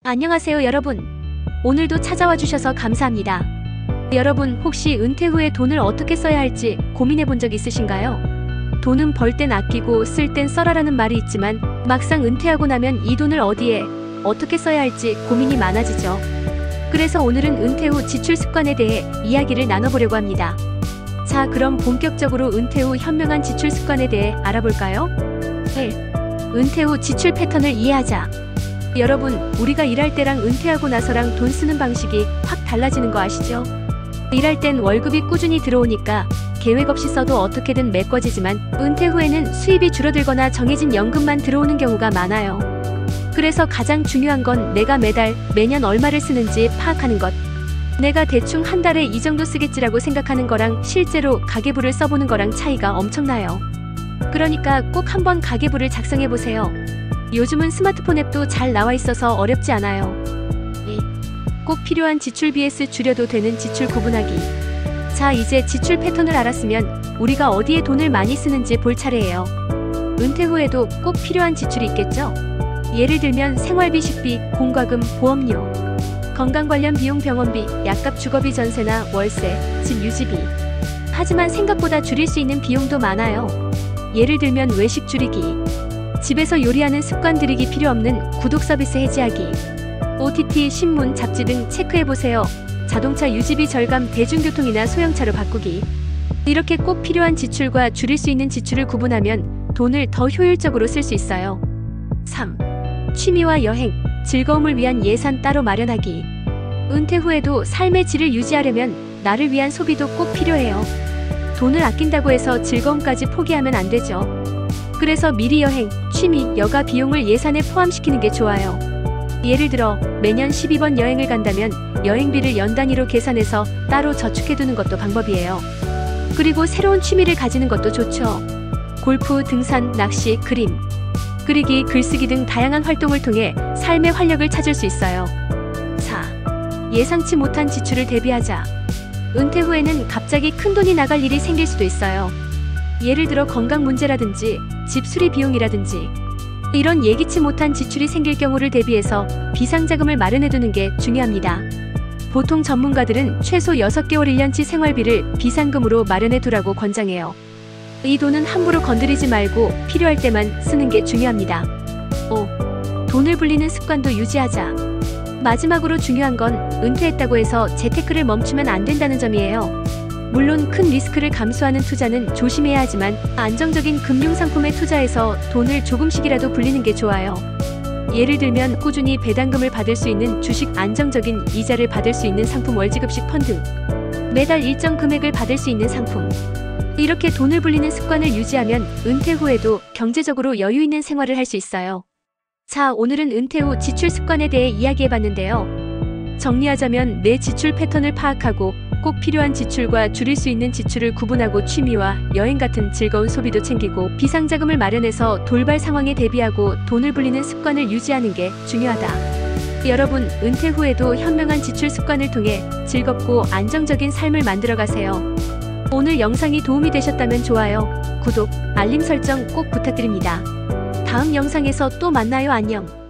안녕하세요 여러분. 오늘도 찾아와 주셔서 감사합니다. 여러분 혹시 은퇴 후에 돈을 어떻게 써야 할지 고민해 본 적 있으신가요? 돈은 벌 땐 아끼고 쓸 땐 써라라는 말이 있지만 막상 은퇴하고 나면 이 돈을 어디에 어떻게 써야 할지 고민이 많아지죠. 그래서 오늘은 은퇴 후 지출 습관에 대해 이야기를 나눠보려고 합니다. 자, 그럼 본격적으로 은퇴 후 현명한 지출 습관에 대해 알아볼까요? 1. 은퇴 후 지출 패턴을 이해하자. 여러분, 우리가 일할 때랑 은퇴하고 나서랑 돈 쓰는 방식이 확 달라지는 거 아시죠? 일할 땐 월급이 꾸준히 들어오니까 계획 없이 써도 어떻게든 메꿔지지만 은퇴 후에는 수입이 줄어들거나 정해진 연금만 들어오는 경우가 많아요. 그래서 가장 중요한 건 내가 매달, 매년 얼마를 쓰는지 파악하는 것. 내가 대충 한 달에 이 정도 쓰겠지라고 생각하는 거랑 실제로 가계부를 써보는 거랑 차이가 엄청나요. 그러니까 꼭 한번 가계부를 작성해보세요. 요즘은 스마트폰 앱도 잘 나와 있어서 어렵지 않아요. 2. 꼭 필요한 지출 vs 줄여도 되는 지출 구분하기. 자, 이제 지출 패턴을 알았으면 우리가 어디에 돈을 많이 쓰는지 볼 차례예요. 은퇴 후에도 꼭 필요한 지출이 있겠죠? 예를 들면 생활비, 식비, 공과금, 보험료, 건강 관련 비용, 병원비, 약값, 주거비, 전세나 월세, 집 유지비. 하지만 생각보다 줄일 수 있는 비용도 많아요. 예를 들면 외식 줄이기, 집에서 요리하는 습관 들이기, 필요 없는 구독 서비스 해지하기, OTT, 신문, 잡지 등 체크해보세요. 자동차 유지비 절감, 대중교통이나 소형차로 바꾸기. 이렇게 꼭 필요한 지출과 줄일 수 있는 지출을 구분하면 돈을 더 효율적으로 쓸 수 있어요. 3. 취미와 여행, 즐거움을 위한 예산 따로 마련하기. 은퇴 후에도 삶의 질을 유지하려면 나를 위한 소비도 꼭 필요해요. 돈을 아낀다고 해서 즐거움까지 포기하면 안 되죠. 그래서 미리 여행, 취미, 여가 비용을 예산에 포함시키는 게 좋아요. 예를 들어 매년 12번 여행을 간다면 여행비를 연 단위로 계산해서 따로 저축해두는 것도 방법이에요. 그리고 새로운 취미를 가지는 것도 좋죠. 골프, 등산, 낚시, 그림, 그리기, 글쓰기 등 다양한 활동을 통해 삶의 활력을 찾을 수 있어요. 4. 예상치 못한 지출을 대비하자. 은퇴 후에는 갑자기 큰돈이 나갈 일이 생길 수도 있어요. 예를 들어 건강 문제라든지 집 수리 비용이라든지 이런 예기치 못한 지출이 생길 경우를 대비해서 비상자금을 마련해두는 게 중요합니다. 보통 전문가들은 최소 6개월 1년치 생활비를 비상금으로 마련해두라고 권장해요. 이 돈은 함부로 건드리지 말고 필요할 때만 쓰는 게 중요합니다. 5. 돈을 불리는 습관도 유지하자. 마지막으로 중요한 건 은퇴했다고 해서 재테크를 멈추면 안 된다는 점이에요. 물론 큰 리스크를 감수하는 투자는 조심해야 하지만 안정적인 금융상품에 투자해서 돈을 조금씩이라도 불리는 게 좋아요. 예를 들면 꾸준히 배당금을 받을 수 있는 주식, 안정적인 이자를 받을 수 있는 상품, 월지급식 펀드, 매달 일정 금액을 받을 수 있는 상품. 이렇게 돈을 불리는 습관을 유지하면 은퇴 후에도 경제적으로 여유 있는 생활을 할 수 있어요. 자, 오늘은 은퇴 후 지출 습관에 대해 이야기해봤는데요. 정리하자면 내 지출 패턴을 파악하고 꼭 필요한 지출과 줄일 수 있는 지출을 구분하고 취미와 여행 같은 즐거운 소비도 챙기고 비상자금을 마련해서 돌발 상황에 대비하고 돈을 불리는 습관을 유지하는 게 중요하다. 여러분, 은퇴 후에도 현명한 지출 습관을 통해 즐겁고 안정적인 삶을 만들어가세요. 오늘 영상이 도움이 되셨다면 좋아요, 구독, 알림 설정 꼭 부탁드립니다. 다음 영상에서 또 만나요. 안녕.